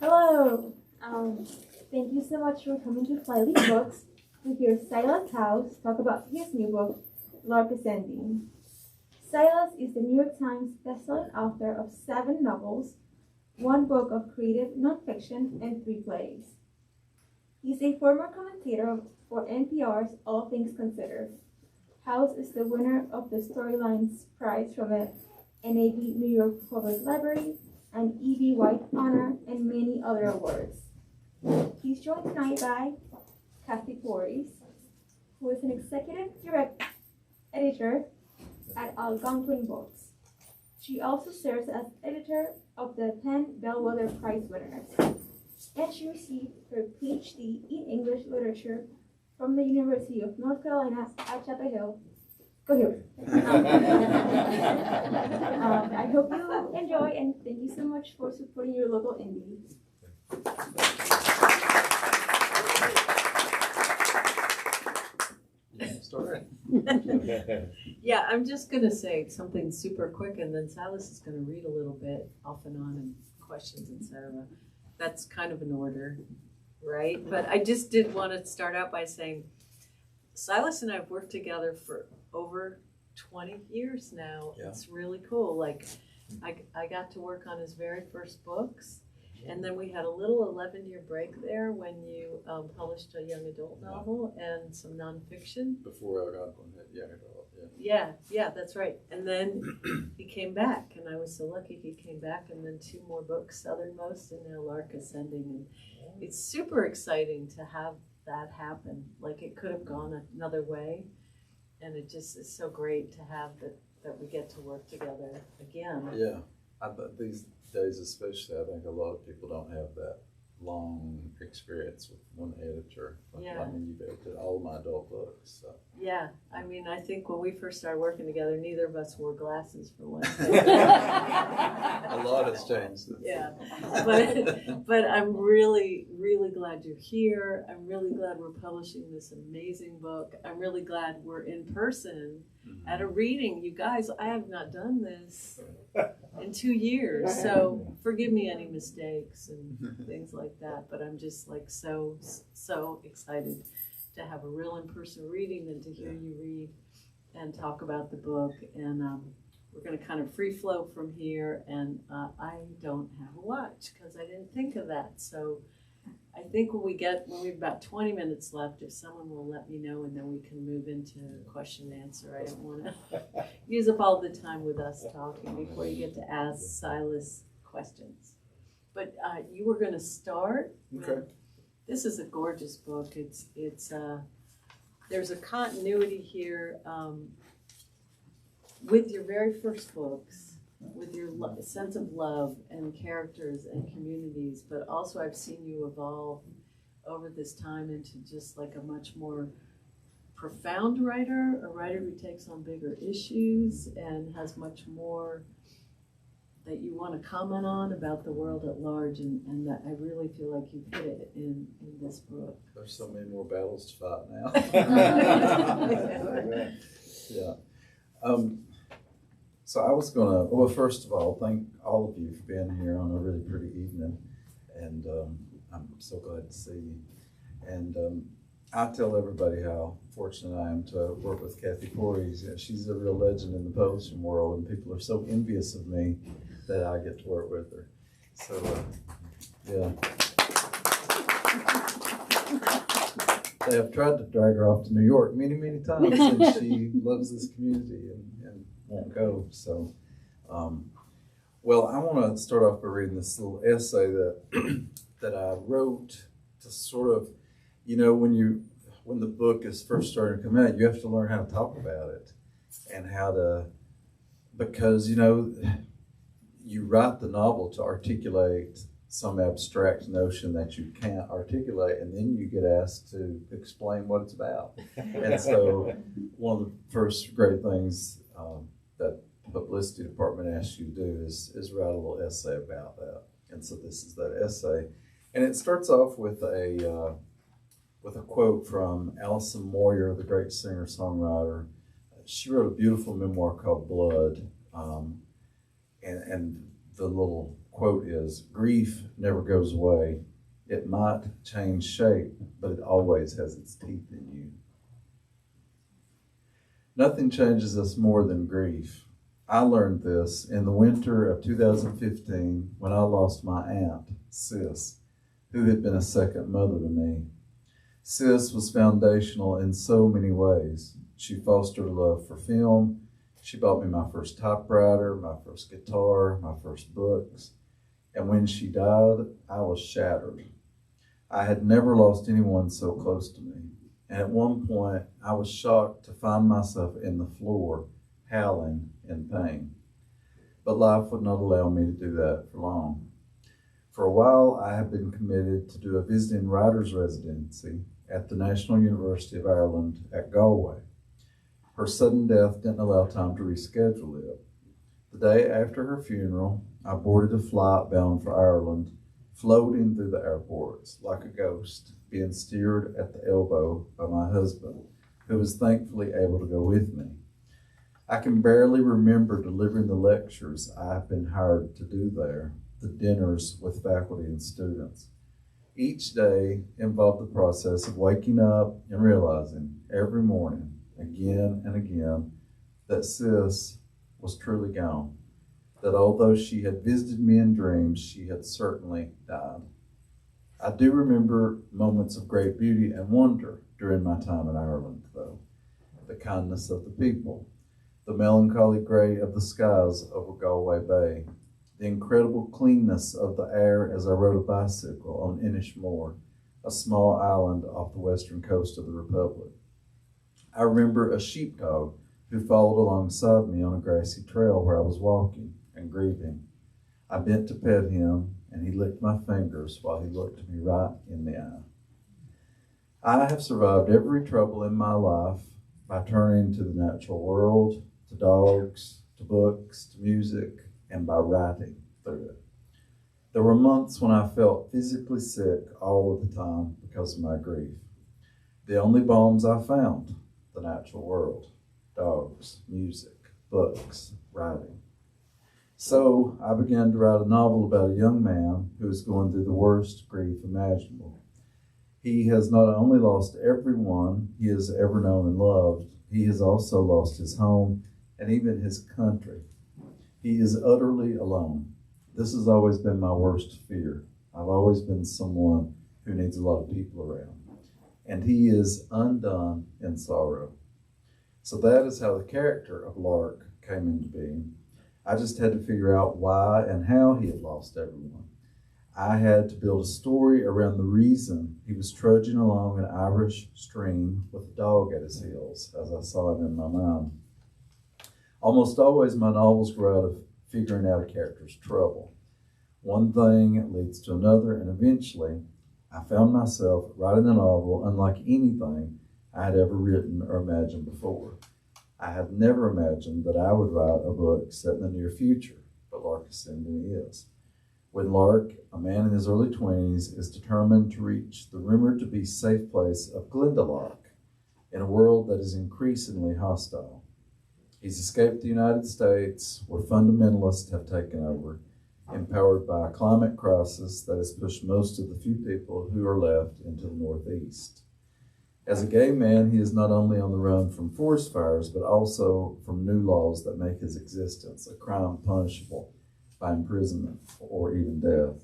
Hello. Thank you so much for coming to Flyleaf Books to hear Silas House talk about his new book, LARK Ascending. Silas is the New York Times bestselling author of 7 novels, 1 book of creative nonfiction, and 3 plays. He's a former commentator for NPR's All Things Considered. House is the winner of the Storylines Prize from the NAB New York Public Library, an E.B. White Honor, and many other awards. He's joined tonight by Kathy Pories, who is an executive editor at Algonquin Books. She also serves as editor of the PEN Bellwether Prize winners, and she received her PhD in English Literature from the University of North Carolina at Chapel Hill. Go here. I hope you enjoy, and thank you so much for supporting your local indie. Yeah, I'm just going to say something super quick, and then Silas is going to read a little bit off and on and questions, etc. That's kind of an order, right? But I just did want to start out by saying Silas and I have worked together for over 20 years now. Yeah. It's really cool. Like, I got to work on his very first books, and then we had a little 11-year break there when you published a young adult novel and some nonfiction. Before Algonquin hit young adult, yeah, that's right. And then he came back, and I was so lucky he came back, and then 2 more books, Southernmost and now Lark Ascending. And it's super exciting to have that happen. Like, it could have gone another way, and it just is so great to have that we get to work together again. Yeah, these days especially, I think a lot of people don't have that long experience with one editor. Yeah. I mean, you've edited all of my adult books. So. Yeah, I mean, I think when we first started working together, neither of us wore glasses for one. A lot has changed since. Yeah, but I'm really, really glad you're here. I'm really glad we're publishing this amazing book. I'm really glad we're in person at a reading. You guys, I have not done this in 2 years, so forgive me any mistakes and things like that, but I'm just like so excited to have a real in-person reading and to hear you read and talk about the book. And we're going to kind of free flow from here, and I don't have a watch because I didn't think of that. So I think when we have about 20 minutes left, if someone will let me know, and then we can move into question and answer. I don't want to use up all the time with us talking before you get to ask Silas questions. But you were going to start. Okay. This is a gorgeous book. It's there's a continuity here with your very first books, with your sense of love and characters and communities, but also I've seen you evolve over this time into just like a much more profound writer, a writer who takes on bigger issues and has much more that you want to comment on about the world at large, and that I really feel like you've hit it in this book. There's so many more battles to fight now. Yeah. So I was going to, well, first of all, thank all of you for being here on a really pretty evening, and I'm so glad to see you. And I tell everybody how fortunate I am to work with Kathy Pories. She's a real legend in the publishing world, and people are so envious of me that I get to work with her. So, yeah. They have tried to drag her off to New York many, many times, and she loves this community and won't go. So, well, I want to start off by reading this little essay that I wrote to sort of, you know, when the book is first starting to come out, you have to learn how to talk about it and how to, because, you know, you write the novel to articulate some abstract notion that you can't articulate, and then you get asked to explain what it's about. And so one of the first great things that the publicity department asks you to do is write a little essay about that. And so this is that essay. And it starts off with a quote from Alison Moyer, the great singer-songwriter. She wrote a beautiful memoir called Blood. And the little quote is, "Grief never goes away. It might change shape, but it always has its teeth in you." Nothing changes us more than grief. I learned this in the winter of 2015 when I lost my aunt, Sis, who had been a second mother to me. Sis was foundational in so many ways. She fostered a love for film. She bought me my first typewriter, my first guitar, my first books. And when she died, I was shattered. I had never lost anyone so close to me. And at one point, I was shocked to find myself in the floor, howling in pain. But life would not allow me to do that for long. For a while, I have been committed to do a visiting writer's residency at the National University of Ireland at Galway. Her sudden death didn't allow time to reschedule it. The day after her funeral, I boarded a flight bound for Ireland, floating through the airports like a ghost, being steered at the elbow by my husband, who was thankfully able to go with me. I can barely remember delivering the lectures I have been hired to do there, the dinners with faculty and students. Each day involved the process of waking up and realizing every morning, again and again, that Sis was truly gone, that although she had visited me in dreams, she had certainly died. I do remember moments of great beauty and wonder during my time in Ireland, though. The kindness of the people, the melancholy gray of the skies over Galway Bay, the incredible cleanness of the air as I rode a bicycle on Inishmore, a small island off the western coast of the Republic. I remember a sheepdog who followed alongside me on a grassy trail where I was walking and grieving. I bent to pet him, and he licked my fingers while he looked me right in the eye. I have survived every trouble in my life by turning to the natural world, to dogs, to books, to music, and by writing through it. There were months when I felt physically sick all of the time because of my grief. The only balms I found, the natural world, dogs, music, books, writing. So I began to write a novel about a young man who is going through the worst grief imaginable. He has not only lost everyone he has ever known and loved, he has also lost his home and even his country. He is utterly alone. This has always been my worst fear. I've always been someone who needs a lot of people around. And he is undone in sorrow. So that is how the character of Lark came into being. I just had to figure out why and how he had lost everyone. I had to build a story around the reason he was trudging along an Irish stream with a dog at his heels, as I saw it in my mind. Almost always my novels grow out of figuring out a character's trouble. One thing leads to another, and eventually I found myself writing a novel unlike anything I had ever written or imagined before. I had never imagined that I would write a book set in the near future, but Lark Ascending is. When Lark, a man in his early 20s, is determined to reach the rumored to be safe place of Glendalough in a world that is increasingly hostile. He's escaped the United States, where fundamentalists have taken over, empowered by a climate crisis that has pushed most of the few people who are left into the Northeast. As a gay man, he is not only on the run from forest fires, but also from new laws that make his existence a crime punishable by imprisonment or even death.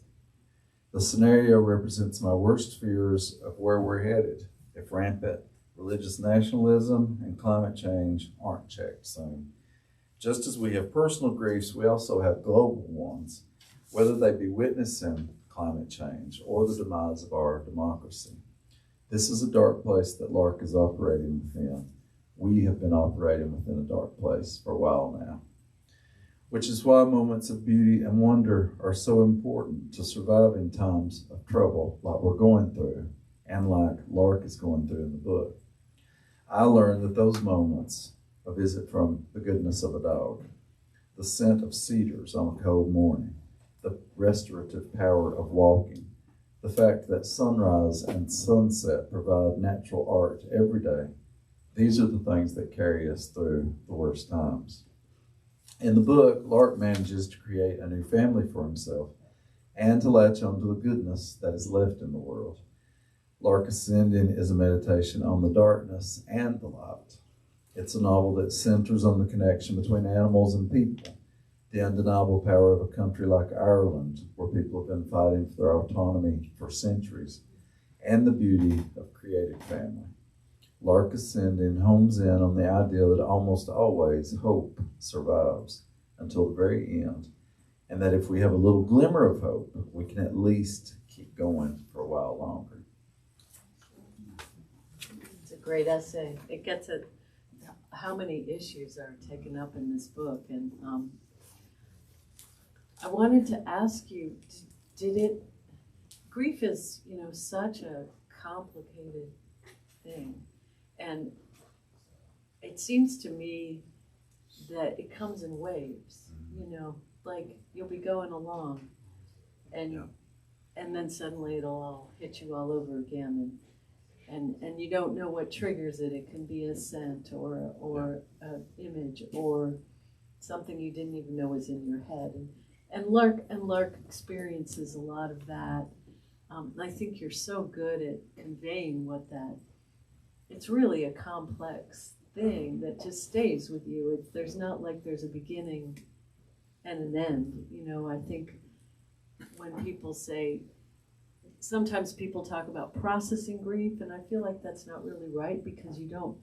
The scenario represents my worst fears of where we're headed if rampant religious nationalism and climate change aren't checked soon. Just as we have personal griefs, we also have global ones, whether they be witnessing climate change or the demise of our democracy. This is a dark place that Lark is operating within. We have been operating within a dark place for a while now, which is why moments of beauty and wonder are so important to survive in times of trouble like we're going through and like Lark is going through in the book. I learned that those moments, a visit from the goodness of a dog, the scent of cedars on a cold morning, the restorative power of walking, the fact that sunrise and sunset provide natural art every day, these are the things that carry us through the worst times. In the book, Lark manages to create a new family for himself and to latch onto the goodness that is left in the world. Lark Ascending is a meditation on the darkness and the light. It's a novel that centers on the connection between animals and people, the undeniable power of a country like Ireland, where people have been fighting for their autonomy for centuries, and the beauty of creative family. Lark Ascending homes in on the idea that almost always hope survives until the very end, and that if we have a little glimmer of hope, we can at least keep going for a while longer. It's a great essay. It gets at how many issues are taken up in this book. And I wanted to ask you, grief is, such a complicated thing. And it seems to me that it comes in waves, like you'll be going along and then suddenly it'll all hit you all over again. And you don't know what triggers it. It can be a scent or an image or something you didn't even know was in your head. And Lark experiences a lot of that. I think you're so good at conveying it's really a complex thing that just stays with you. There's not like there's a beginning and an end. I think when people say, sometimes people talk about processing grief, and I feel like that's not really right because you don't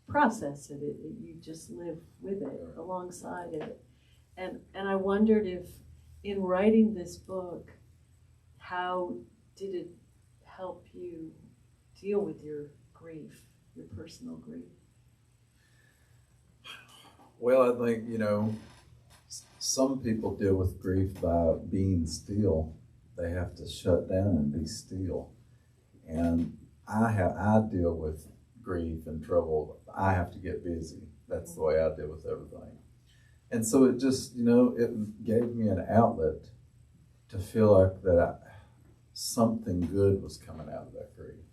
process it. You just live with it, alongside it. And I wondered if, in writing this book, how did it help you deal with your grief, your personal grief? Well, I think, some people deal with grief by being still. They have to shut down and be still. And I deal with grief and trouble. I have to get busy. That's the way I deal with everything. And so it just, it gave me an outlet to feel like that something good was coming out of that grief.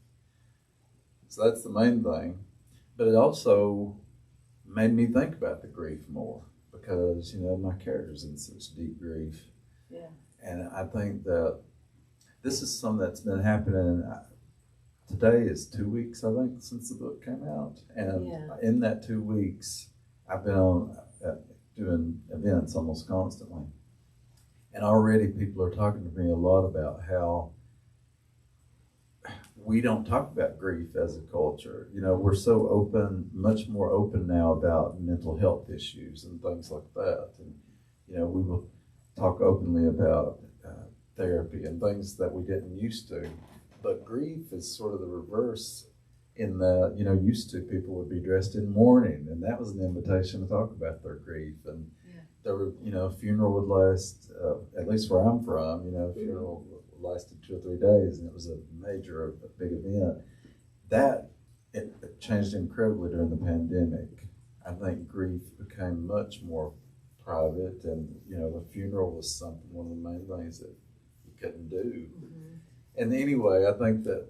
So that's the main thing. But it also made me think about the grief more because, my character's in such deep grief. Yeah. And I think that this is something that's been happening. Today is 2 weeks, I think, since the book came out. And in that 2 weeks, I've been doing events almost constantly. And already people are talking to me a lot about how we don't talk about grief as a culture. We're so open, much more open now about mental health issues and things like that. And, we will talk openly about therapy and things that we didn't used to. But grief is sort of the reverse in that, used to people would be dressed in mourning, and that was an invitation to talk about their grief. And there were, a funeral would last, at least where I'm from, a funeral lasted 2 or 3 days, and it was a big event. That it changed incredibly during the pandemic. I think grief became much more private, and the funeral was one of the main things that you couldn't do. Mm-hmm. And anyway, I think that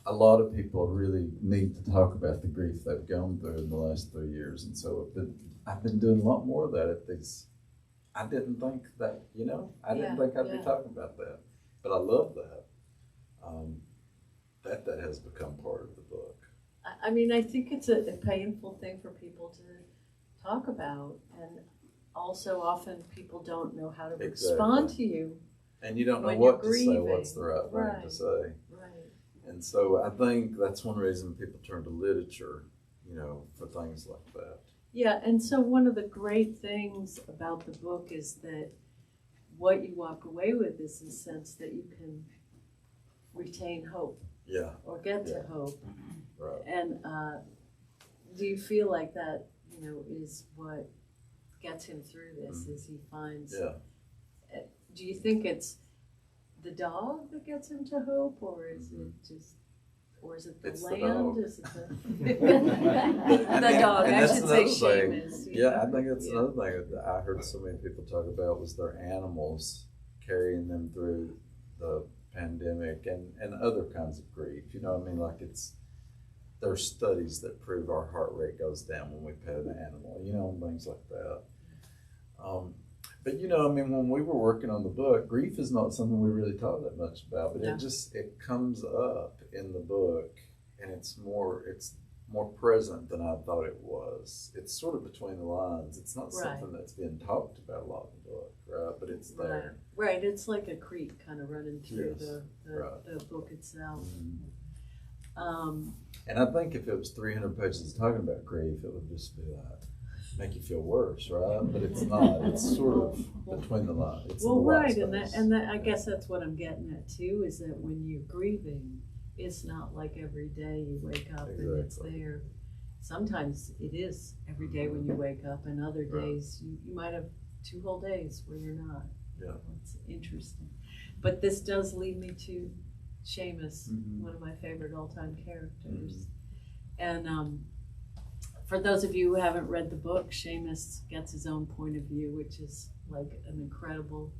a lot of people really need to talk about the grief they've gone through in the last 3 years, and so I've been doing a lot more of that at these. I didn't think that, I didn't think I'd be talking about that, but I love that. That has become part of the book. I mean, I think it's a painful thing for people to talk about, and also often people don't know how to respond to you. And you don't know what to say, what's the right thing to say. Right. And so I think that's one reason people turn to literature, for things like that. Yeah, and so one of the great things about the book is that what you walk away with is the sense that you can retain hope. Yeah. Or get to hope. Right. And do you feel like that, is what gets him through this, Mm-hmm. is he finds... Yeah. Do you think it's the dog that gets him to hope, or is it just, or is it the land? Is it the dog? I should say Seamus. Yeah, I think that's another thing that I heard so many people talk about was their animals carrying them through the pandemic and other kinds of grief. Like there are studies that prove our heart rate goes down when we pet an animal, and things like that. But you know, I mean, when we were working on the book, grief is not something we really talk that much about, but it comes up in the book, and it's more present than I thought it was. It's sort of between the lines. It's not something that's being talked about a lot in the book, right? But it's there. Right. It's like a creek kind of running through the book itself. And I think if it was 300 pages talking about grief, it would just be like, make you feel worse, right? But it's not. It's sort of between the lines. It's and that I guess that's what I'm getting at too, is that when you're grieving, it's not like every day you wake up and it's there. Sometimes it is every day when you wake up, and other days you might have 2 whole days where you're not. Yeah. It's interesting. But this does lead me to Seamus, one of my favorite all-time characters. And for those of you who haven't read the book, Seamus gets his own point of view, which is like an incredible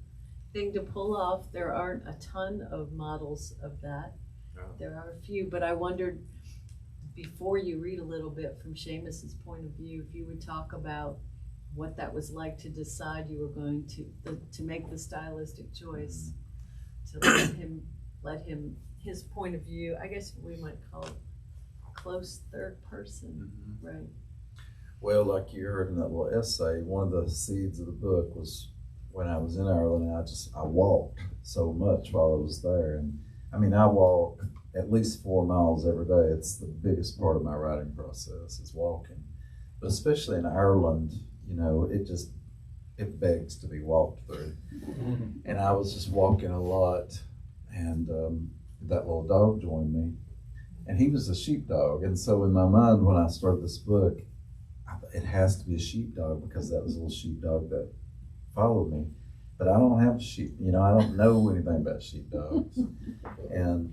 thing to pull off. There aren't a ton of models of that. There are a few, but I wondered, before you read a little bit from Seamus's point of view, if you would talk about what that was like to decide you were going to make the stylistic choice, to let him his point of view, I guess we might call it close third person, right? Well, like you heard in that little essay, one of the seeds of the book was when I was in Ireland, I walked so much while I was there. And I mean, I walk at least 4 miles every day. It's the biggest part of my writing process is walking. But especially in Ireland, you know, it begs to be walked through. And I was just walking a lot, and that little dog joined me. And he was a sheepdog. And so in my mind, when I started this book, it has to be a sheepdog because that was a little sheepdog that followed me. But I don't have sheep, you know, I don't know anything about sheepdogs. And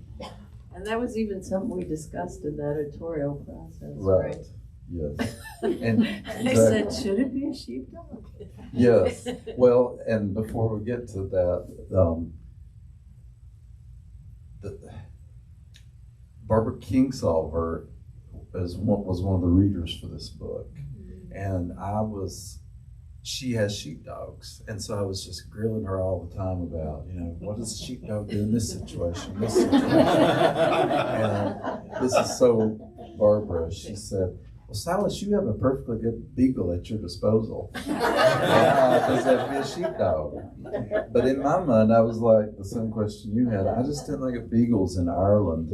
that was even something we discussed in the editorial process, right? Yes. And they said, should it be a sheepdog? Yes. Well, and before we get to that, Barbara Kingsolver was one of the readers for this book, and she has sheepdogs, and so I was just grilling her all the time about, you know, what does a sheepdog do in this situation, this situation. And this is so Barbara. She said, well, Silas, you have a perfectly good beagle at your disposal. Does that be a sheepdog? But in my mind, I was like, the same question you had. I just didn't think of beagles in Ireland.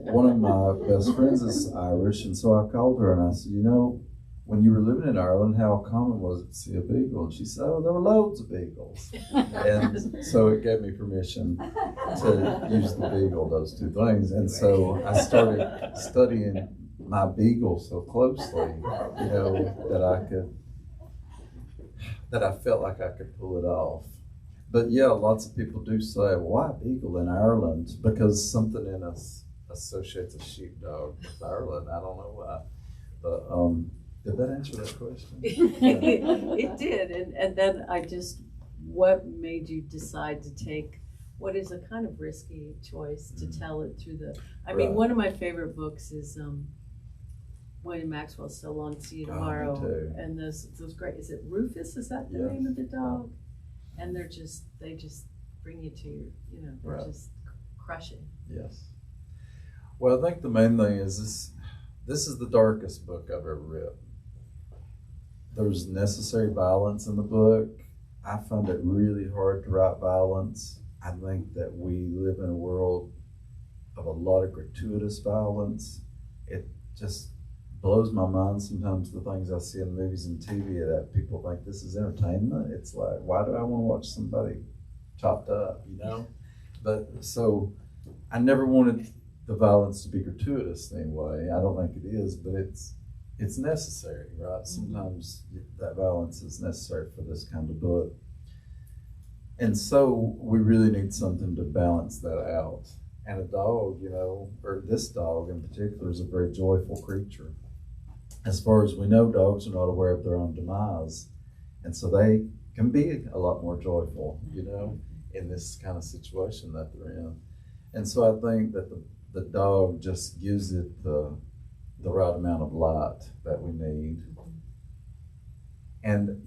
One of my best friends is Irish, and so I called her and I said, you know, when you were living in Ireland, how common was it to see a beagle? And she said, oh, there were loads of beagles. And so it gave me permission to use the beagle, those two things. And so I started studying my beagle so closely, you know, that I felt like I could pull it off. But yeah, lots of people do say, why a beagle in Ireland? Because something in us associates a sheepdog with Ireland. I don't know why. But did that answer that question? It did. And then what made you decide to take what is a kind of risky choice to tell it through I mean, one of my favorite books is William Maxwell's So Long, See You Tomorrow. And those great, is it Rufus? Is that the name of the dog? And they just bring you to your, you know, they're just crushing. Yes. Well, I think the main thing is this is the darkest book I've ever written. There's necessary violence in the book. I find it really hard to write violence. I think that we live in a world of a lot of gratuitous violence. It just blows my mind sometimes, the things I see in movies and TV, that people think this is entertainment. It's like, why do I want to watch somebody chopped up, you know? But so I never wanted the violence to be gratuitous in any way. I don't think it is, but it's necessary, right? Sometimes that violence is necessary for this kind of book. And so we really need something to balance that out. And a dog, you know, or this dog in particular, is a very joyful creature. As far as we know, dogs are not aware of their own demise. And so they can be a lot more joyful, you know, in this kind of situation that they're in. And so I think that the dog just gives it the right amount of light that we need. And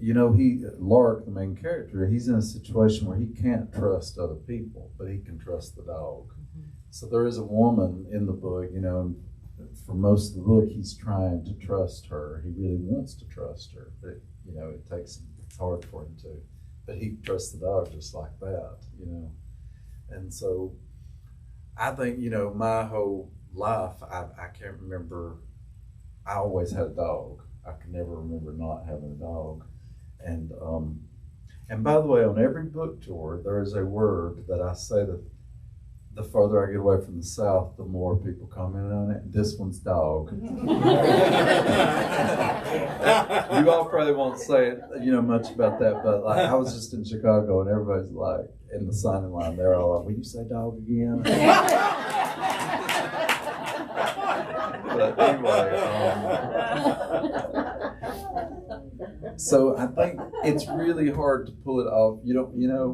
Lark, the main character, he's in a situation where he can't trust other people, but he can trust the dog. So there is a woman in the book, for most of the book, he's trying to trust her. He really wants to trust her, but it's hard for him to. But he trusts the dog just like that, And so I think, my whole life, I can't remember, I always had a dog. I can never remember not having a dog. And by the way, on every book tour, there is a word that I say that the farther I get away from the South, the more people comment on it. This one's dog. You all probably won't say it, much about that, but like I was just in Chicago and everybody's like in the signing line, they're all like, "Will you say dog again?" But anyway, so I think it's really hard to pull it off.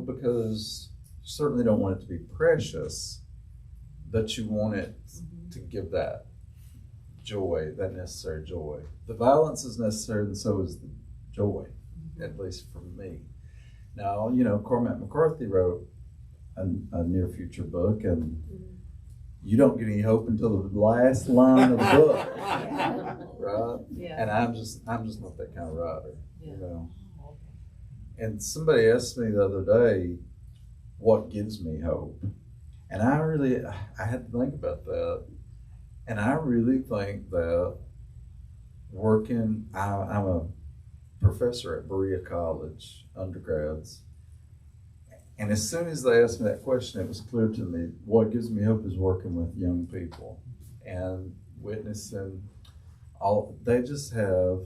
Because you certainly don't want it to be precious, but you want it to give that joy, that necessary joy. The violence is necessary, and so is the joy, at least for me. Now, Cormac McCarthy wrote a near future book, and you don't get any hope until the last line of the book, right? Yeah. And I'm just not that kind of writer, And somebody asked me the other day, what gives me hope? And I had to think about that. And I really think that I'm a professor at Berea College, undergrads. And as soon as they asked me that question, it was clear to me, what gives me hope is working with young people and witnessing they just have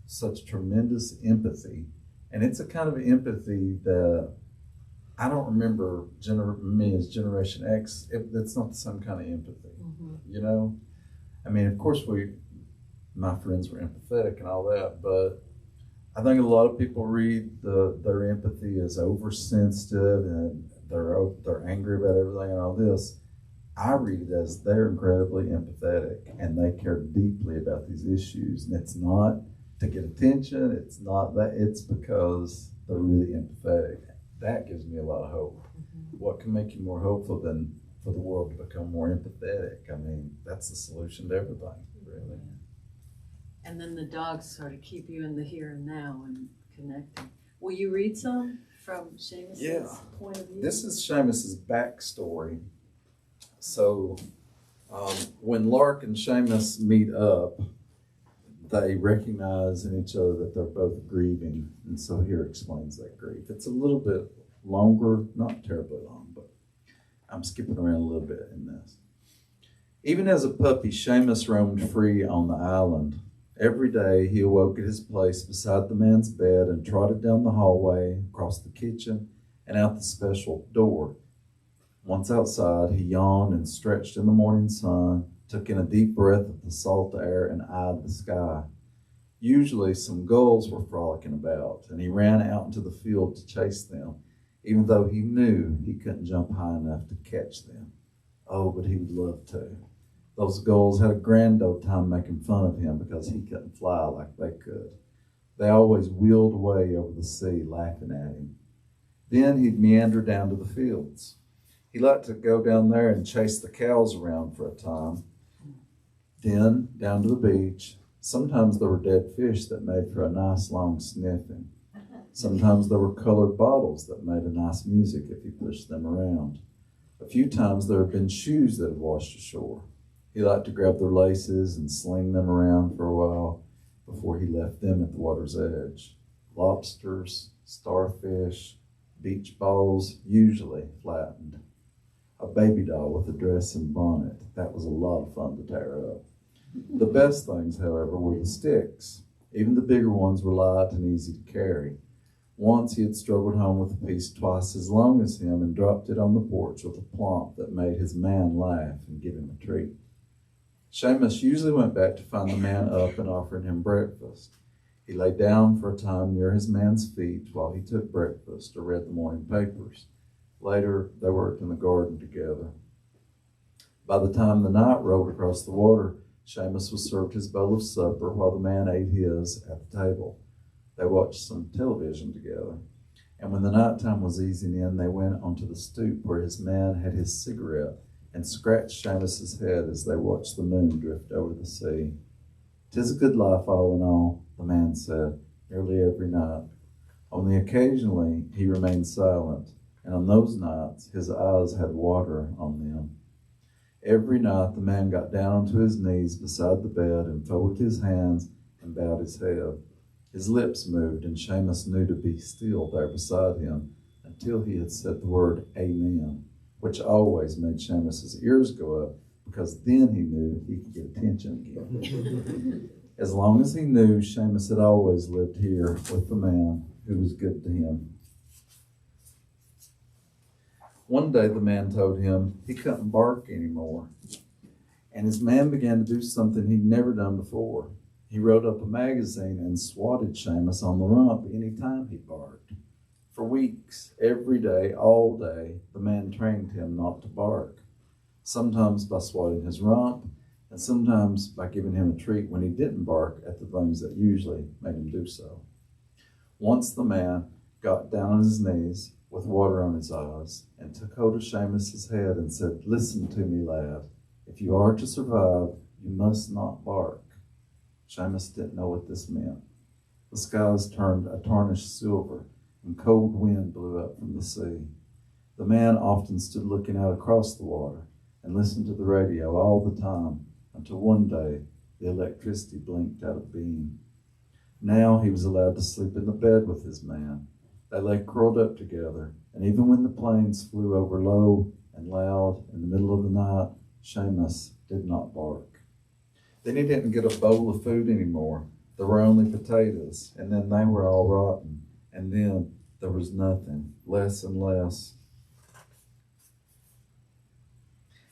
such tremendous empathy. And it's a kind of empathy that I don't remember me as Generation X. It's not the same kind of empathy, I mean, of course, my friends were empathetic and all that, but I think a lot of people read their empathy as oversensitive and they're angry about everything and all this. I read it as they're incredibly empathetic and they care deeply about these issues, and it's not to get attention. It's not that. It's because they're really empathetic. That gives me a lot of hope. What can make you more hopeful than for the world to become more empathetic? I mean, that's the solution to everything, really. And then the dogs sort of keep you in the here and now and connecting. Will you read some from Seamus's point of view? This is Seamus's backstory. So when Lark and Seamus meet up, they recognize in each other that they're both grieving. And so here explains that grief. It's a little bit longer, not terribly long, but I'm skipping around a little bit in this. Even as a puppy, Seamus roamed free on the island. Every day he awoke at his place beside the man's bed and trotted down the hallway, across the kitchen, and out the special door. Once outside, he yawned and stretched in the morning sun, took in a deep breath of the salt air, and eyed the sky. Usually some gulls were frolicking about, and he ran out into the field to chase them, even though he knew he couldn't jump high enough to catch them. Oh, but he would love to. Those gulls had a grand old time making fun of him because he couldn't fly like they could. They always wheeled away over the sea, laughing at him. Then he'd meander down to the fields. He liked to go down there and chase the cows around for a time. Then down to the beach. Sometimes there were dead fish that made for a nice long sniffing. Sometimes there were colored bottles that made a nice music if he pushed them around. A few times there had been shoes that had washed ashore. He liked to grab their laces and sling them around for a while before he left them at the water's edge. Lobsters, starfish, beach balls, usually flattened. A baby doll with a dress and bonnet. That was a lot of fun to tear up. The best things, however, were the sticks. Even the bigger ones were light and easy to carry. Once he had struggled home with a piece twice as long as him and dropped it on the porch with a plump that made his man laugh and give him a treat. Seamus usually went back to find the man up and offering him breakfast. He lay down for a time near his man's feet while he took breakfast or read the morning papers. Later, they worked in the garden together. By the time the night rolled across the water, Seamus was served his bowl of supper while the man ate his at the table. They watched some television together. And when the nighttime was easing in, they went onto the stoop where his man had his cigarette and scratched Seamus's head as they watched the moon drift over the sea. "'Tis a good life, all in all," the man said, nearly every night. Only occasionally he remained silent, and on those nights his eyes had water on them. Every night the man got down onto his knees beside the bed and folded his hands and bowed his head. His lips moved, and Seamus knew to be still there beside him until he had said the word Amen, which always made Seamus's ears go up, because then he knew he could get attention again. As long as he knew, Seamus had always lived here with the man who was good to him. One day the man told him he couldn't bark anymore, and his man began to do something he'd never done before. He wrote up a magazine and swatted Seamus on the rump any time he barked. For weeks, every day, all day, the man trained him not to bark, sometimes by swatting his rump, and sometimes by giving him a treat when he didn't bark at the things that usually made him do so. Once the man got down on his knees with water on his eyes and took hold of Seamus's head and said, "Listen to me, lad. If you are to survive, you must not bark." Seamus didn't know what this meant. The skies turned a tarnished silver, and cold wind blew up from the sea. The man often stood looking out across the water and listened to the radio all the time until one day the electricity blinked out of beam. Now he was allowed to sleep in the bed with his man. They lay curled up together, and even when the planes flew over low and loud in the middle of the night, Seamus did not bark. Then he didn't get a bowl of food anymore. There were only potatoes, and then they were all rotten, and then there was nothing, less and less.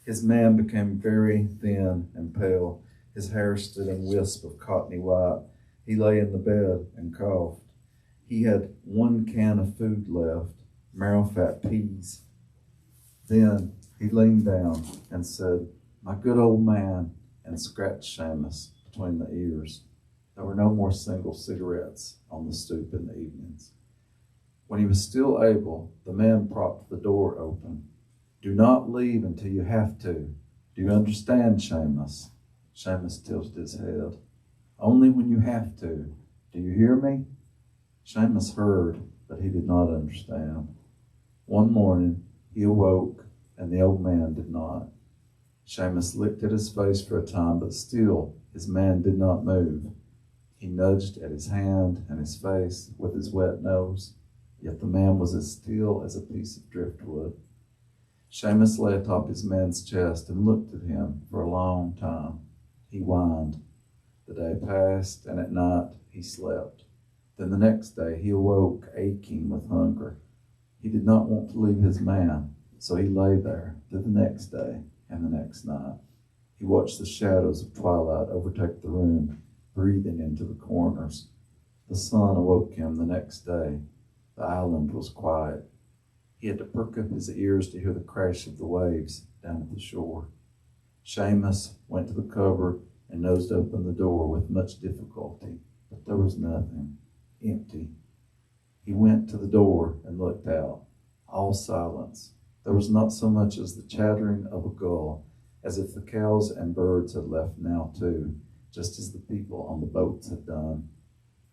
His man became very thin and pale. His hair stood in wisps of cottony white. He lay in the bed and coughed. He had one can of food left, marrow-fat peas. Then he leaned down and said, "My good old man," and scratched Seamus between the ears. There were no more single cigarettes on the stoop in the evenings. When he was still able, the man propped the door open. "Do not leave until you have to. Do you understand, Seamus?" Seamus tilted his head. "Only when you have to. Do you hear me?" Seamus heard, but he did not understand. One morning, he awoke, and the old man did not. Seamus licked at his face for a time, but still his man did not move. He nudged at his hand and his face with his wet nose, yet the man was as still as a piece of driftwood. Seamus lay atop his man's chest and looked at him for a long time. He whined. The day passed, and at night he slept. Then the next day he awoke aching with hunger. He did not want to leave his man, so he lay there through the next day and the next night. He watched the shadows of twilight overtake the room, breathing into the corners. The sun awoke him the next day. The island was quiet. He had to perk up his ears to hear the crash of the waves down at the shore. Seamus went to the cupboard and nosed open the door with much difficulty, but there was nothing. Empty. He went to the door and looked out. All silence. There was not so much as the chattering of a gull, as if the cows and birds had left now too, just as the people on the boats had done.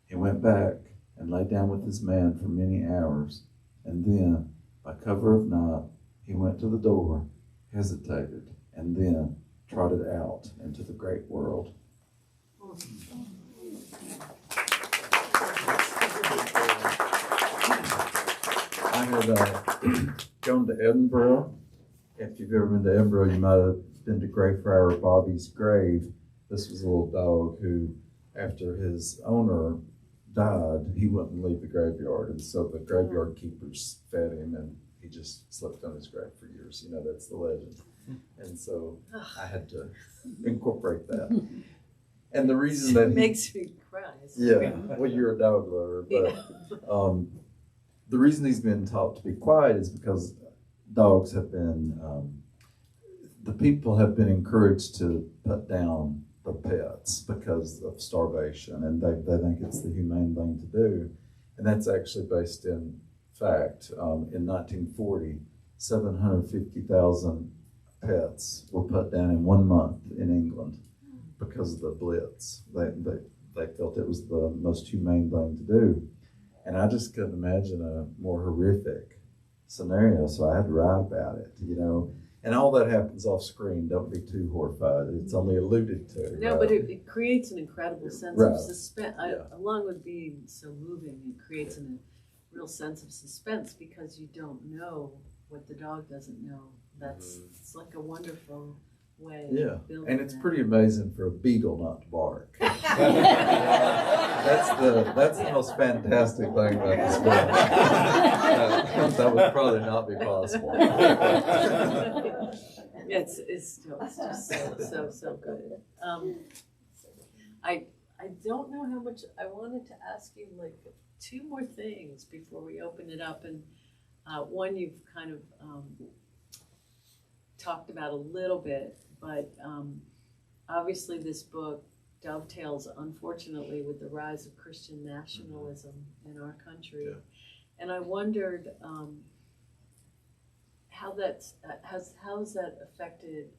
He went back and lay down with his man for many hours, and then, by cover of night, he went to the door, hesitated, and then trotted out into the great world. I had gone to Edinburgh. If you've ever been to Edinburgh, you might have been to Greyfriar Bobby's grave. This was a little dog who, after his owner died, he wouldn't leave the graveyard, and so the graveyard keepers fed him, and he just slept on his grave for years. You know, that's the legend. And so I had to incorporate that. And the reason that It makes me cry. yeah, well, you're a dog lover, but the reason he's been taught to be quiet is because dogs have been, the people have been encouraged to put down their pets because of starvation, and they think it's the humane thing to do. And that's actually based in fact. In 1940, 750,000 pets were put down in 1 month in England because of the Blitz. They felt it was the most humane thing to do. And I just couldn't imagine a more horrific scenario, so I had to write about it, you know. And all that happens off screen. Don't be too horrified. It's only alluded to. No, right? but it creates an incredible sense Right. of suspense. Yeah. Along with being so moving, it creates a real sense of suspense because you don't know what the dog doesn't know. It's like a wonderful way of building and it's that. pretty amazing for a beagle not to bark. That's the most fantastic thing about this book. That would probably not be possible. It's just so good. I don't know how much I wanted to ask you, like 2 more things before we open it up, and one you've kind of talked about a little bit, but obviously this book dovetails, unfortunately, with the rise of Christian nationalism in our country. Yeah. And I wondered how has that affected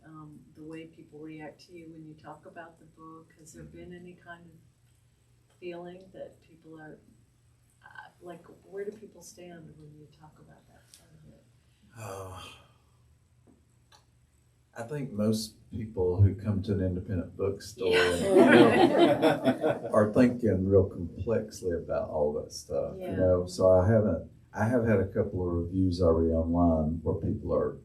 the way people react to you when you talk about the book? Has there been any kind of feeling that people are, like, where do people stand when you talk about that part of it? I think most people who come to an independent bookstore are thinking real complexly about all that stuff, you know. So I have had a couple of reviews already online where people are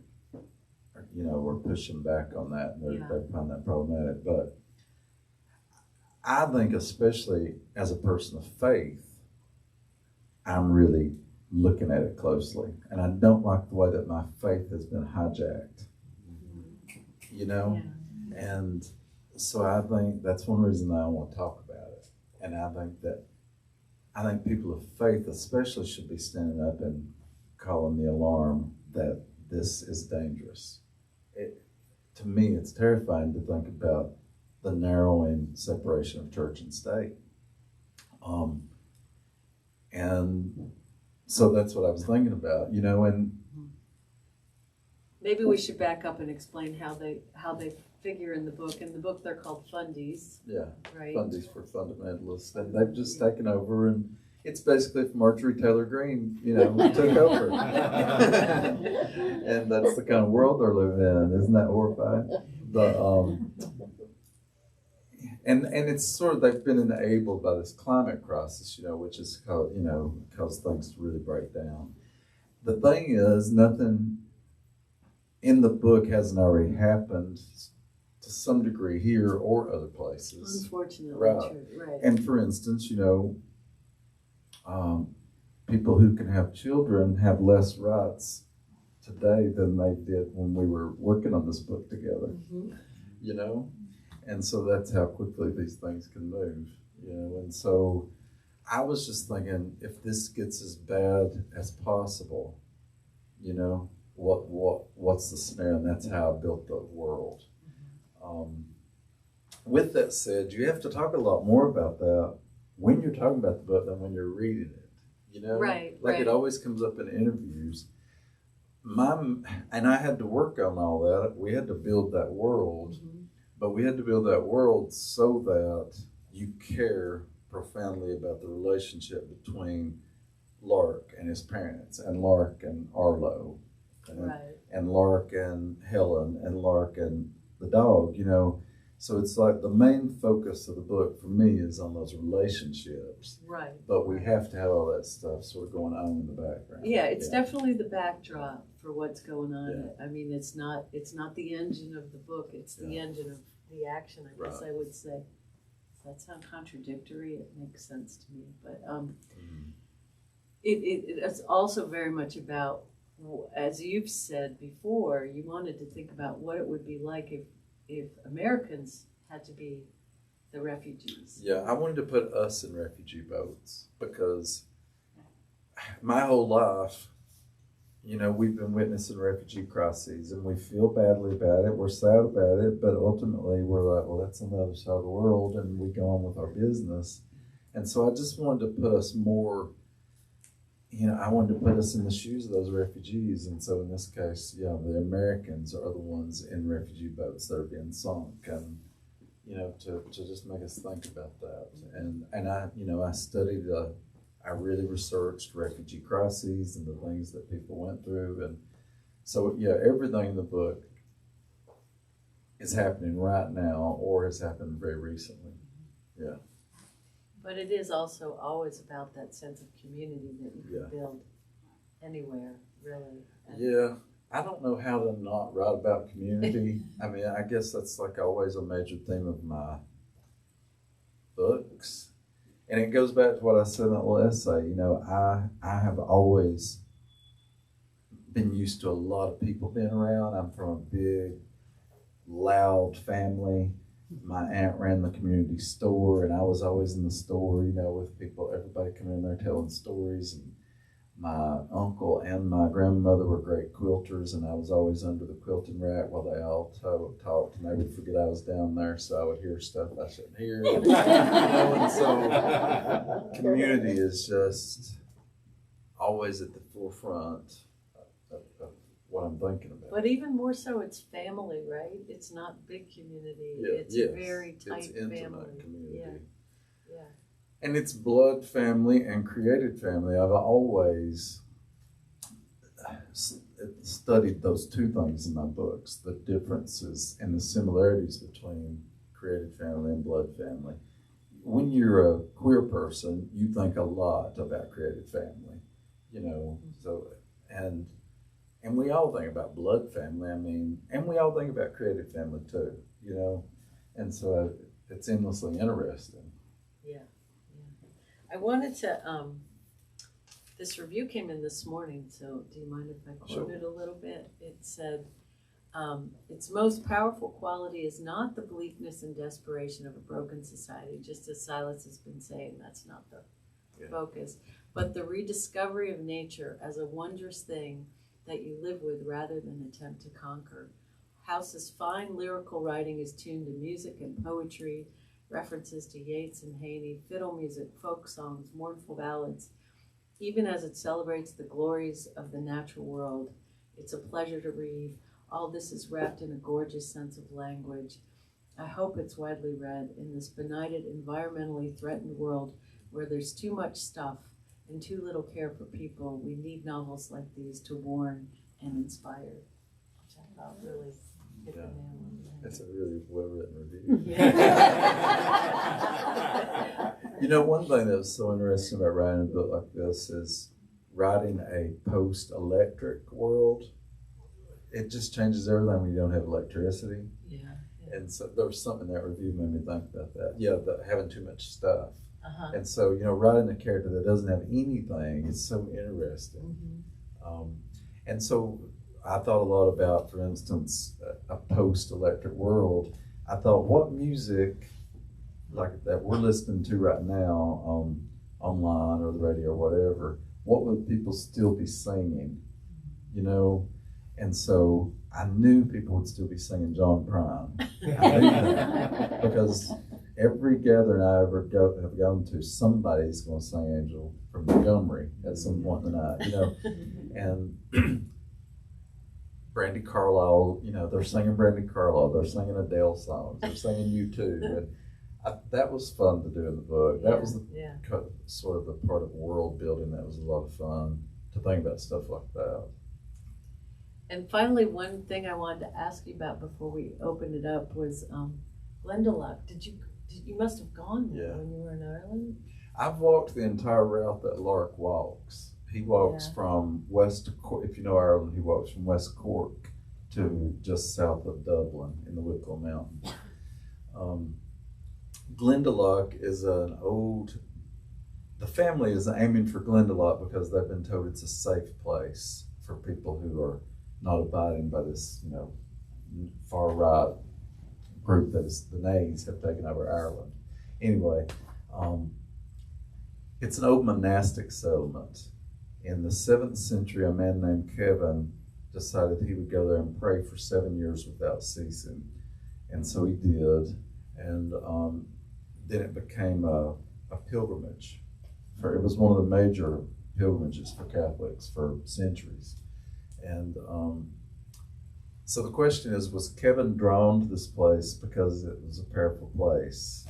we're pushing back on that, and they find that problematic. But I think, especially as a person of faith, I'm really looking at it closely, and I don't like the way that my faith has been hijacked. You know, and so I think that's one reason I want to talk about it. And I think people of faith especially should be standing up and calling the alarm that this is dangerous. To me, it's terrifying to think about the narrowing separation of church and state. And so that's what I was thinking about, you know, and maybe we should back up and explain how they figure in the book. In the book, they're called fundies. Yeah, right. Fundies for fundamentalists, and they've just taken over, and it's basically if Marjorie Taylor Greene, you know, took over, and that's the kind of world they're living in. Isn't that horrifying? But and it's sort of, they've been enabled by this climate crisis, you know, which is caused things to really break down. The thing is, nothing in the book hasn't already happened to some degree here or other places. Unfortunately, right. And for instance, you know, people who can have children have less rights today than they did when we were working on this book together. You know, and so that's how quickly these things can move. You know, and so I was just thinking, if this gets as bad as possible, you know, what's the snare? And that's how I built the world. With that said, you have to talk a lot more about that when you're talking about the book than when you're reading it. You know, it always comes up in interviews. And I had to work on all that. We had to build that world, but we had to build that world so that you care profoundly about the relationship between Lark and his parents, and Lark and Arlo. And Lark and Helen, and Lark and the dog, you know. So it's like the main focus of the book for me is on those relationships. Right. But we have to have all that stuff sort of going on in the background. Yeah, it's definitely the backdrop for what's going on. I mean, it's not the engine of the book, it's the engine of the action, I guess I would say. Does that sound contradictory? It makes sense to me. But it's also very much about, as you've said before, you wanted to think about what it would be like if Americans had to be the refugees. Yeah, I wanted to put us in refugee boats because my whole life, you know, we've been witnessing refugee crises and we feel badly about it. We're sad about it, but ultimately we're like, well, that's on the other side of the world, and we go on with our business. And so I just wanted to put us more, you know, I wanted to put us in the shoes of those refugees. And so in this case, yeah, the Americans are the ones in refugee boats that are being sunk. And, you know, to just make us think about that. And I, you know, I really researched refugee crises and the things that people went through. And so, yeah, everything in the book is happening right now or has happened very recently. Yeah. But it is also always about that sense of community that you can Yeah. build anywhere, really. And Yeah. I don't know how to not write about community. I mean, I guess that's like always a major theme of my books. And it goes back to what I said in that little essay. You know, I have always been used to a lot of people being around. I'm from a big, loud family. My aunt ran the community store, and I was always in the store, you know, with people, everybody coming in there telling stories. And my uncle and my grandmother were great quilters, and I was always under the quilting rack while they all talked, and they would forget I was down there, so I would hear stuff I shouldn't hear. You know, and so community is just always at the forefront of what I'm thinking about. But even more so, it's family, right? It's not big community. Yeah, It's yes, a very tight it's intimate family. community. Yeah. And it's blood family and created family. I've always studied those two things in my books, the differences and the similarities between created family and blood family. When you're a queer person, you think a lot about created family, you know, so, and we all think about blood family, I mean, and we all think about creative family too, you know, and so it's endlessly interesting. Yeah. I wanted to, this review came in this morning, so do you mind if I quote it a little bit? It said, its most powerful quality is not the bleakness and desperation of a broken society, just as Silas has been saying, that's not the focus, but the rediscovery of nature as a wondrous thing that you live with rather than attempt to conquer. House's fine lyrical writing is tuned to music and poetry, references to Yeats and Haney, fiddle music, folk songs, mournful ballads. Even as it celebrates the glories of the natural world, it's a pleasure to read. All this is wrapped in a gorgeous sense of language. I hope it's widely read in this benighted, environmentally threatened world where there's too much stuff and too little care for people. We need novels like these to warn and inspire, which I thought really hit the nail on the head. It's a really well-written review. Yeah. You know, one thing that's so interesting about writing a book like this is writing a post-electric world. It just changes everything when you don't have electricity. Yeah. And so there was something in that review made me think about that. Yeah, having too much stuff. Uh-huh. And so, you know, writing a character that doesn't have anything is so interesting. Mm-hmm. And so I thought a lot about, for instance, a post-electric world. I thought, what music like that we're listening to right now online or the radio or whatever, what would people still be singing, you know? And so I knew people would still be singing John Prine. I knew that because every gathering I ever have gone to, somebody's going to sing Angel from Montgomery at some point in the night, you know. And Brandy Carlisle, you know, they're singing Brandy Carlisle, they're singing Adele songs, they're singing U2. And that was fun to do in the book. That was the sort of the part of world building that was a lot of fun to think about stuff like that. And finally, one thing I wanted to ask you about before we opened it up was Glendalough. You must have gone there when you were in Ireland? I've walked the entire route that Lark walks. He walks from West Cork, if you know Ireland, he walks from West Cork to just south of Dublin in the Wicklow Mountains. Glendalough is the family is aiming for Glendalough because they've been told it's a safe place for people who are not abiding by this, you know, far right group that is the Nays have taken over Ireland. Anyway, it's an old monastic settlement In the 7th century, a man named Kevin decided he would go there and pray for 7 years without ceasing. And so he did. And then it became a pilgrimage. It was one of the major pilgrimages for Catholics for centuries. And so the question is, was Kevin drawn to this place because it was a powerful place?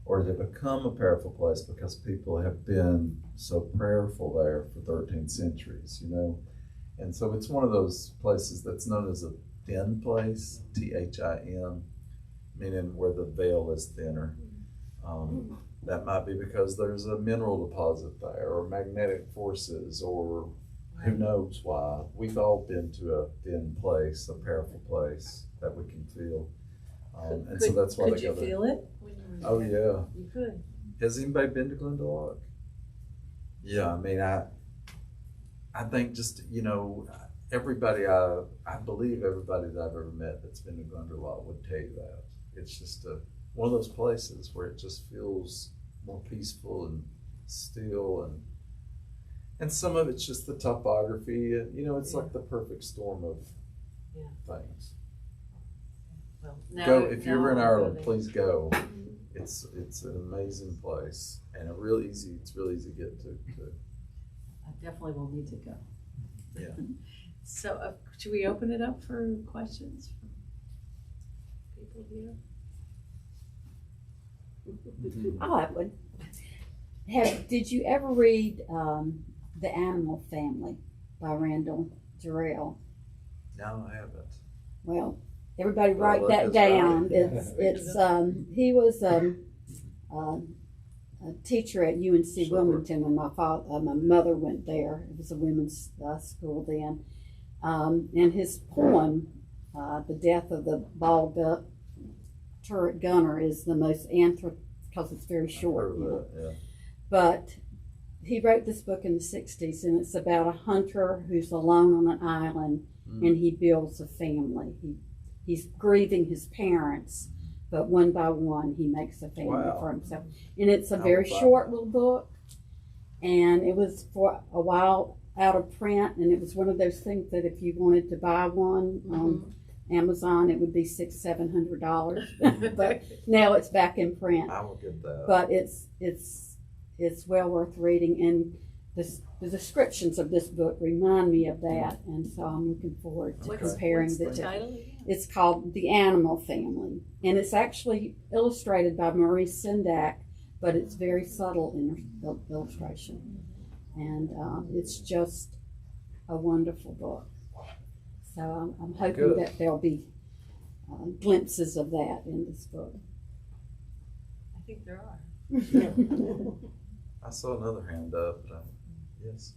Or did it become a powerful place because people have been so prayerful there for 13 centuries, you know? And so it's one of those places that's known as a thin place, T-H-I-N, meaning where the veil is thinner. That might be because there's a mineral deposit there, or magnetic forces, or who knows why. We've all been to a thin place, a powerful place that we can feel. So that's why could they go you there. feel it? When you were Oh, there? yeah. You could. Has anybody been to Glendalough? Yeah, I mean, I think just, you know, everybody, I believe everybody that I've ever met that's been to Glendalough would tell you that. It's just one of those places where it just feels more peaceful and still, and some of it's just the topography, and, you know, it's like the perfect storm of things. Well, Go if you're ever in I'm Ireland, going. please go. It's an amazing place, and it's real easy to get to. I definitely will need to go. Yeah. So should we open it up for questions from people here? I'll have one. Did you ever read The Animal Family by Randall Jarrell? No, I haven't. Well, everybody Well, write that that's down. right. He was a teacher at UNC Sure. Wilmington when my mother went there. It was a women's school then. And his poem, The Death of the Bald Duck Turret Gunner, is the most because it's very short. I've heard of that, yeah. But he wrote this book in the 60s, and it's about a hunter who's alone on an island, and he builds a family. He's grieving his parents, but one by one he makes a family for himself. And it's a very short little book, and it was for a while out of print, and it was one of those things that if you wanted to buy one on Amazon, it would be $600-700. But now it's back in print. I will get that. But it's well worth reading, and the descriptions of this book remind me of that, and so I'm looking forward to comparing the two. Title? It's called The Animal Family, and it's actually illustrated by Marie Sendak, but it's very subtle in the illustration, and it's just a wonderful book. So I'm hoping that there'll be glimpses of that in this book. I think there are. I saw another hand up. But yes.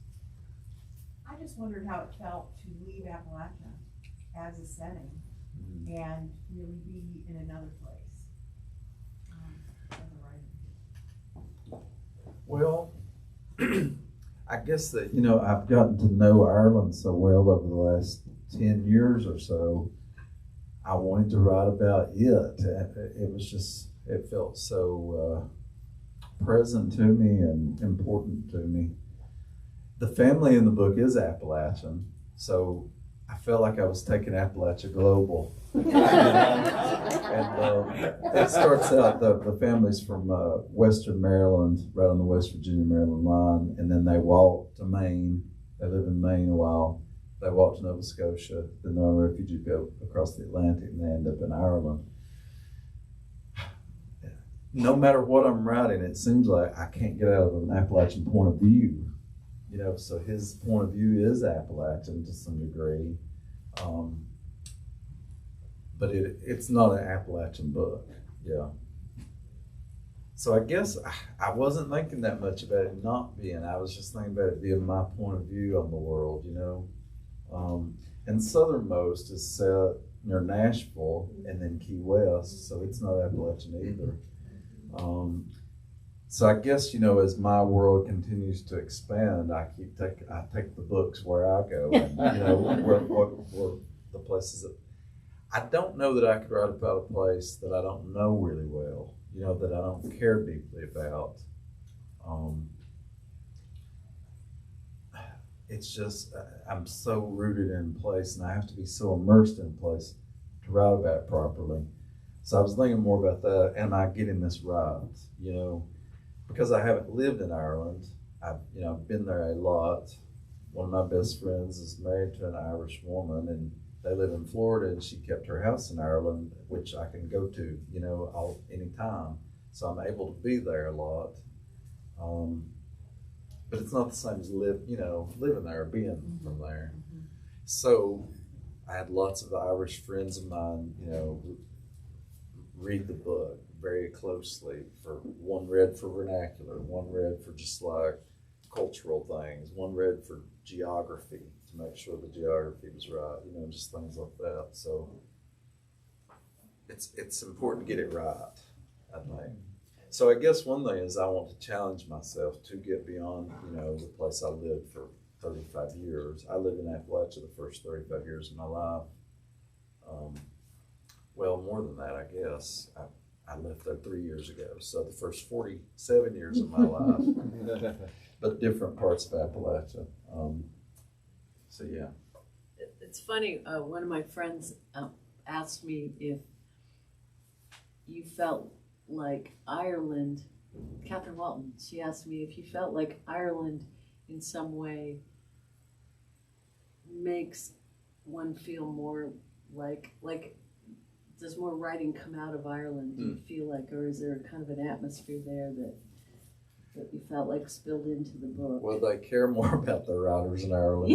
I just wondered how it felt to leave Appalachia as a setting and really be in another place. As a writer. Well, I guess that, you know, I've gotten to know Ireland so well over the last 10 years or so. I wanted to write about it. It was just, it felt so present to me and important to me. The family in the book is Appalachian, so I felt like I was taking Appalachia global. And it starts out, the family's from Western Maryland, right on the West Virginia-Maryland line, and then they walk to Maine. They live in Maine a while. They walk to Nova Scotia, then they're on refugee, go across the Atlantic, and they end up in Ireland. No matter what I'm writing, it seems like I can't get out of an Appalachian point of view. You know, so his point of view is Appalachian to some degree. But it's not an Appalachian book, yeah. So I guess I wasn't thinking that much about it not being. I was just thinking about it being my point of view on the world, you know. And Southernmost is set near Nashville and then Key West, so it's not Appalachian either. So I guess, you know, as my world continues to expand, I take the books where I go, and, you know, where the places that I don't know that I could write about a place that I don't know really well, you know, that I don't care deeply about. it's just, I'm so rooted in place, and I have to be so immersed in place to write about it properly. So I was thinking more about that. Am I getting this right? You know, because I haven't lived in Ireland. I've been there a lot. One of my best friends is married to an Irish woman, and they live in Florida, and she kept her house in Ireland, which I can go to, anytime. So I'm able to be there a lot. But it's not the same as living there, being from there. So I had lots of Irish friends of mine, read the book very closely. One read for vernacular, one read for just like cultural things, one read for geography to make sure the geography was right, just things like that. So it's important to get it right, I think. So I guess one thing is I want to challenge myself to get beyond, the place I lived for 35 years. I lived in Appalachia the first 35 years of my life. Well, more than that, I guess. I left there 3 years ago. So the first 47 years of my life, but different parts of Appalachia. So yeah. It's funny, one of my friends asked me if you felt like Ireland, Catherine Walton, she asked me if you felt like Ireland in some way makes one feel more like does more writing come out of Ireland, do you feel like, or is there kind of an atmosphere there that you felt like spilled into the book? Well, they care more about their writers in Ireland.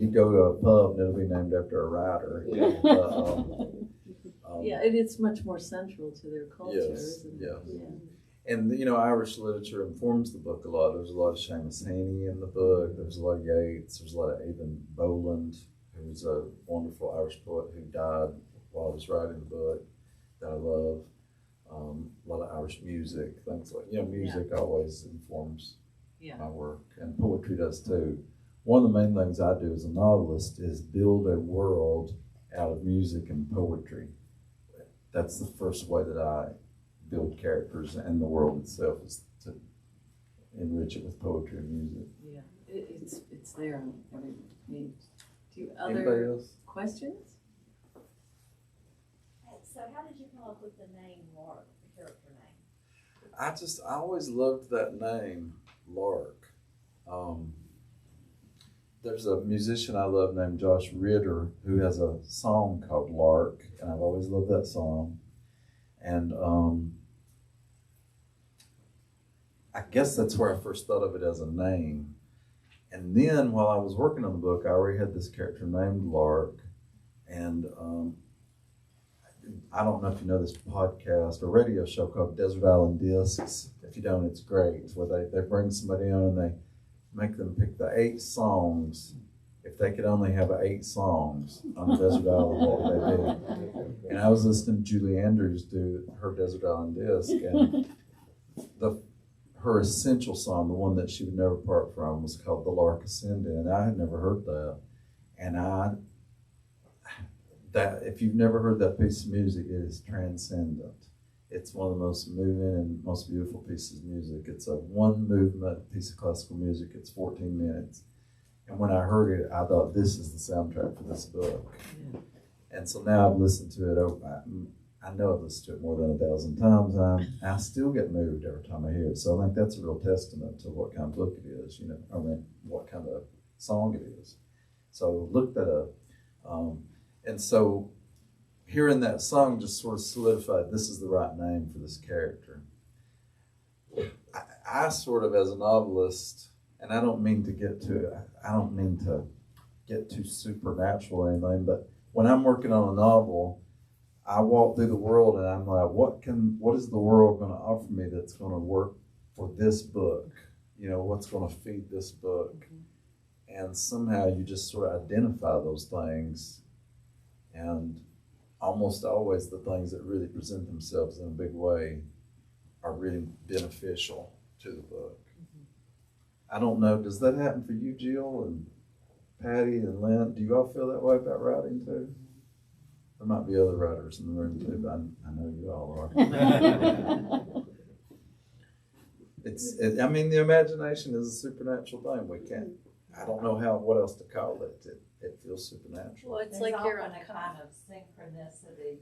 You go to a pub and it'll be named after a writer. It's much more central to their culture. Yes, isn't it? yes. And Irish literature informs the book a lot. There's a lot of Seamus Heaney in the book. There's a lot of Yeats. There's a lot of Aidan Boland, who's a wonderful Irish poet who died while I was writing the book that I love. A lot of Irish music, things like, music always informs my work, and poetry does too. One of the main things I do as a novelist is build a world out of music and poetry. That's the first way that I build characters, and the world itself is to enrich it with poetry and music. Yeah, it's there on every page. Do you Anybody other else? questions? So how did you come up with the name Lark, the character name? I always loved that name, Lark. There's a musician I love named Josh Ritter who has a song called Lark, and I've always loved that song. And I guess that's where I first thought of it as a name. And then while I was working on the book, I already had this character named Lark. And I don't know if you know this podcast or radio show called Desert Island Discs. If you don't, it's great. It's where they bring somebody on and they make them pick the 8 songs. If they could only have 8 songs on the Desert Island, what would they do? And I was listening to Julie Andrews do her Desert Island Disc, and her essential song, the one that she would never part from, was called "The Lark Ascending," and I had never heard that. And if you've never heard that piece of music, it is transcendent. It's one of the most moving and most beautiful pieces of music. It's a one movement piece of classical music. It's 14 minutes. And when I heard it, I thought, this is the soundtrack for this book. Yeah. And so now I've listened to it. I know I've listened to it more than 1,000 times. I still get moved every time I hear it. So I think that's a real testament to what kind of book it is, what kind of song it is. So look that up. And so hearing that song just sort of solidified this is the right name for this character. I sort of, as a novelist, and I don't mean to get too supernatural or anything, but when I'm working on a novel, I walk through the world and I'm like, what is the world going to offer me that's going to work for this book? What's going to feed this book? Mm-hmm. And somehow you just sort of identify those things, and almost always the things that really present themselves in a big way are really beneficial to the book. Mm-hmm. I don't know, does that happen for you, Jill and Patty and Lynn? Do you all feel that way about writing too? There might be other writers in the room too, but I know you all are. I mean, the imagination is a supernatural thing. We can't, I don't know what else to call it. It feels supernatural. Well, it's There's like you're often a kind of synchronicity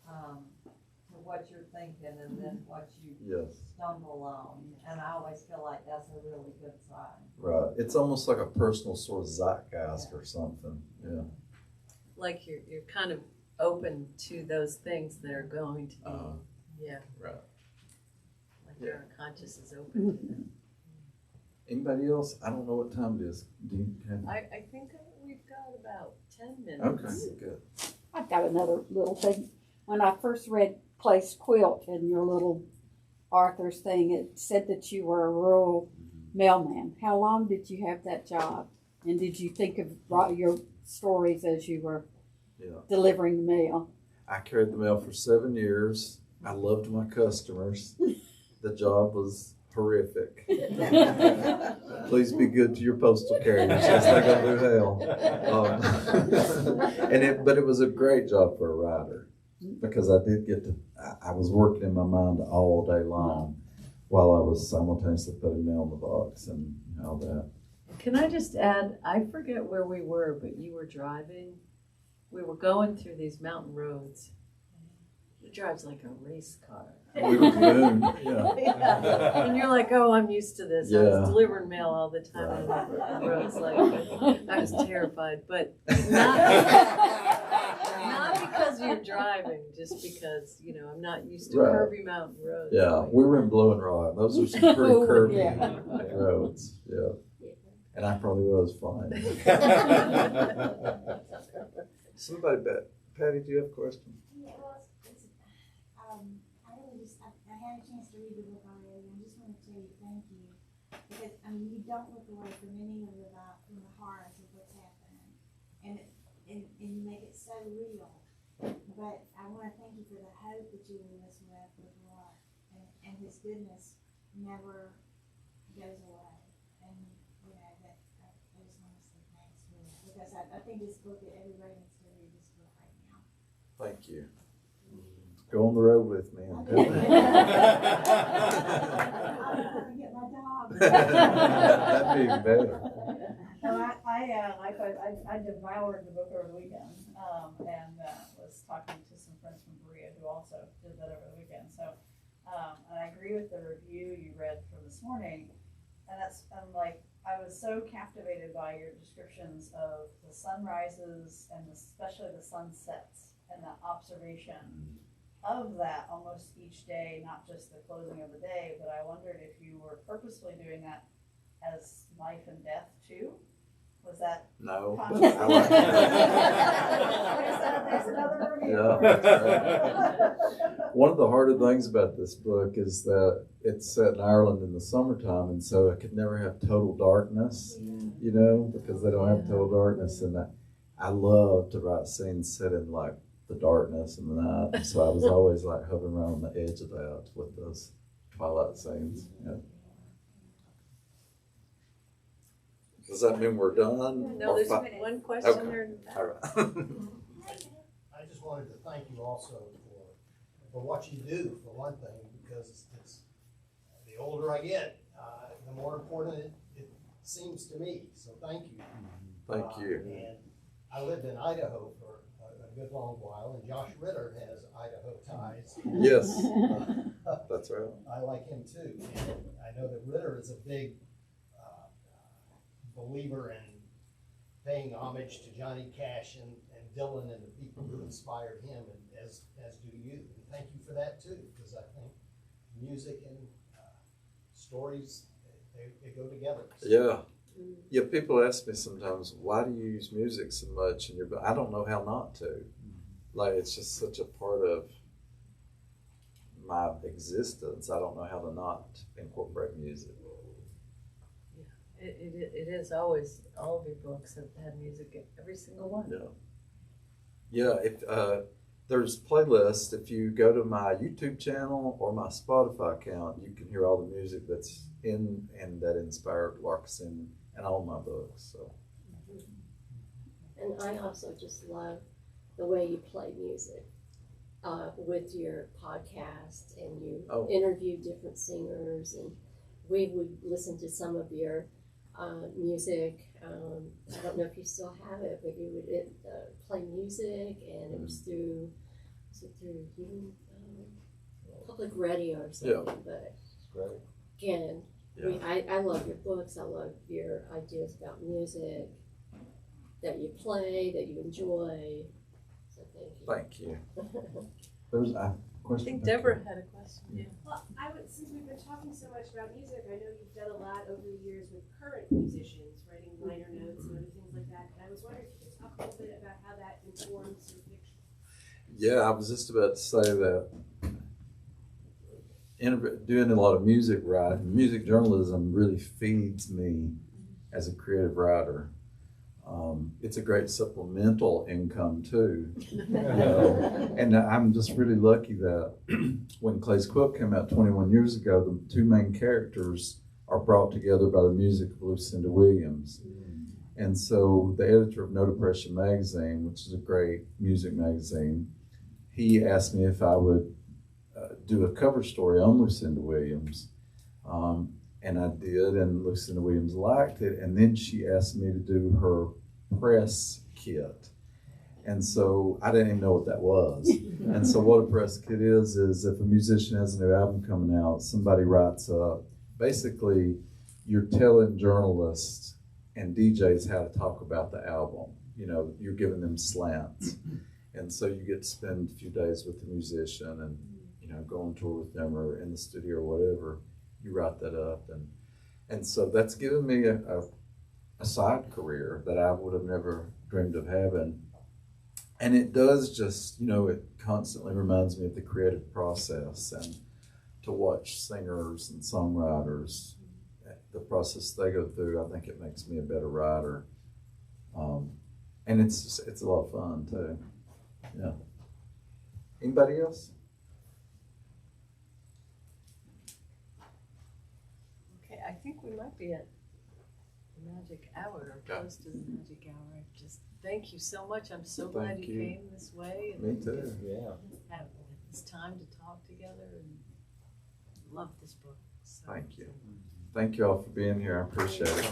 to what you're thinking and then what you Yes. stumble on. And I always feel like that's a really good sign. Right. It's almost like a personal sort of zeitgeist or something. Yeah. like you're kind of open to those things that are going to be, Right. like your unconscious is open to them. Anybody else? I don't know what time it is. Do you have? I think we've got about 10 minutes. Okay, good. I've got another little thing. When I first read Place Quilt in your little Arthur's thing, it said that you were a rural mailman. How long did you have that job? And did you think of your stories as you were delivering the mail? I carried the mail for 7 years. I loved my customers. The job was horrific. Please be good to your postal carriers, because they're gonna do hell. But it was a great job for a writer, because I did get to. I was working in my mind all day long, while I was simultaneously putting mail in the box and all that. Can I just add, I forget where we were, but you were driving. We were going through these mountain roads. He drives like a race car. We were doomed. Yeah. Yeah. And you're like, oh, I'm used to this. I Yeah. was delivering mail all the time on the roads. Like, I was terrified, but not because you're driving, just because, I'm not used to Right. curvy mountain roads. Yeah, we were in Blue and Rock. Those are some pretty curvy Yeah. roads. Yeah. And I probably was fine. Somebody bet. Patty, do you have a question? Yeah, well, I had a chance to read the book already, and I just want to tell you thank you, because, you don't look away from any of from the horrors of what's happening, and you make it so real, but I want to thank you for the hope that you leave us with Lord, and his goodness never goes away, and, that, I just want to say thanks for that, because I think this book, everybody needs to read this book right now. Thank you. Go on the road with me. I'm going to get my dog. That'd be even better. No, I devoured the book over the weekend, and was talking to some friends from Berea who also did that over the weekend. So, and I agree with the review you read from this morning, and I was so captivated by your descriptions of the sunrises and especially the sunsets and the observation of that almost each day, not just the closing of the day, but I wondered if you were purposefully doing that as life and death too? Was that No. conscious? I like There's another review. Yeah. One of the harder things about this book is that it's set in Ireland in the summertime, and so I could never have total darkness, because they don't have total darkness. And I love to write scenes set in like the darkness and the night. And so I was always like hovering around on the edge of that with those twilight scenes. Yeah. Does that mean we're done? No, there's one question Okay. there. All right. I just wanted to thank you also for what you do, for one thing, because it's the older I get, the more important it seems to me. So thank you. Thank you. And I lived in Idaho for a good long while, and Josh Ritter has Idaho ties. Yes, that's right. I like him too. And I know that Ritter is a big believer in paying homage to Johnny Cash and Dylan and the people who inspired him, and as do you. And thank you for that too, because I think music and stories, they go together. So. Yeah, people ask me sometimes, why do you use music so much in your book? I don't know how not to. Like, it's just such a part of my existence. I don't know how to not incorporate music. It is always, all of your books have had music in every single one. Yeah, if there's playlists. If you go to my YouTube channel or my Spotify account, you can hear all the music that's in and that inspired LARK Ascending and all my books. So. And I also just love the way you play music. with your podcast, and you Oh. interview different singers, and we would listen to some of your music. I don't know if you still have it, but you would play music, and it was through you, public radio or something. Yeah. But Great. again, Yeah. I love your books. I love your ideas about music that you play, that you enjoy. So thank you. Thank you. There's a I question. think Deborah had a question. Yeah. Well, since we've been talking so much about music, I know you've done a lot over the years with current musicians, writing liner notes and other things like that. And I was wondering if you could talk a little bit about how that informs your fiction. Yeah, I was just about to say that doing a lot of music writing, music journalism really feeds me as a creative writer. It's a great supplemental income too. And I'm just really lucky that when Clay's Quilt came out 21 years ago, the two main characters are brought together by the music of Lucinda Williams. And so the editor of No Depression magazine, which is a great music magazine, he asked me if I would do a cover story on Lucinda Williams. And I did, and Lucinda Williams liked it. And then she asked me to do her press kit. And so I didn't even know what that was. And so what a press kit is if a musician has a new album coming out, somebody writes up, basically you're telling journalists and DJs how to talk about the album. You know, you're giving them slants. And so you get to spend a few days with the musician and, you know, go on tour with them or in the studio or whatever. You write that up. And so that's given me a side career that I would have never dreamed of having. And it does just, you know, it constantly reminds me of the creative process, and to watch singers and songwriters, the process they go through, I think it makes me a better writer. And it's a lot of fun too. Yeah. Anybody else? Okay, I think we might be at the magic hour, or close to the magic hour. Just thank you so much. I'm so glad you came this way. And Me too. Yeah. have this time to talk together, and love this book. So, Thank you. Thank you all for being here. I appreciate it.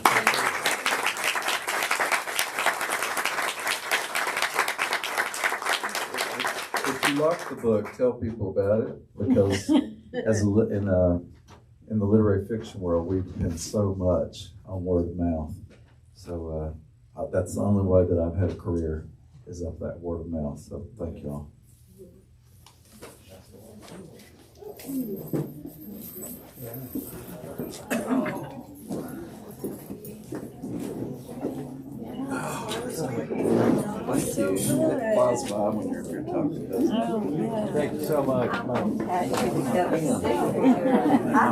If you like the book, tell people about it, because in the literary fiction world, we depend so much on word of mouth. So that's the only way that I've had a career, is off that word of mouth. So thank you all. Thank you. It flies by when you're talking, doesn't it? Thank you so much. I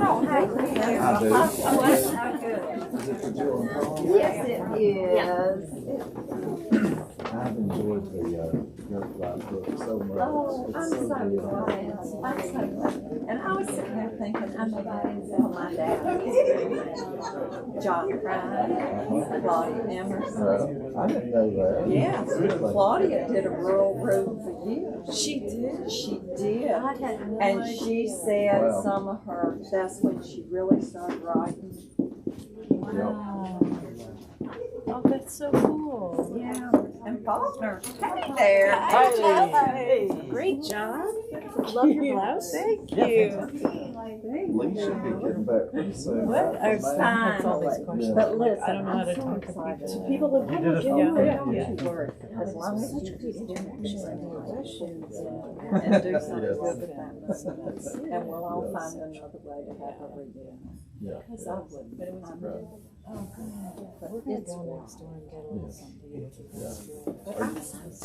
don't have to. Yes, it is. I've enjoyed the Flyleaf Books so much. Oh, I'm so glad. I'm so glad. And I was sitting there thinking, I'm about to tell my dad. John Prine, Claudia Emerson. I didn't know that. Yeah, Claudia did a rural road for years. She did. She did. I had no And idea. she said Wow. some of her, that's when she really started writing. Wow. Oh, that's so cool. Yeah. And Faulkner, hey there. Hey. Great job. Love your blouse. Thank you. Lee should be getting back pretty soon. What? Right? Fine. But listen, I don't know how to talk to people. People have You did a don't you worry. As long as you keep questions and do something good with that. And we'll all find another way to have a reunion. Yeah. Because I wouldn't. But it's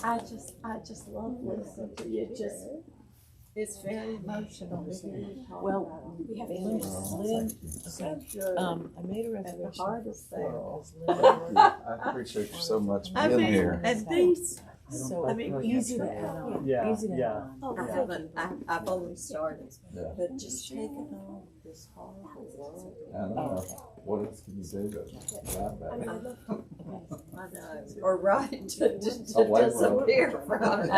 I just love listening to you. It's very emotional to hear you talk about it. We have Lynn, so good. I made a And the reservation. heart is there. I appreciate you so much for being here. And these, So I mean, easy to add. Yeah, Easy to yeah. add. I haven't, I've only started, Yeah. but just taking on this horrible world. I don't know. What else can you do to write about it? I know, or right to Away from it. disappear from it.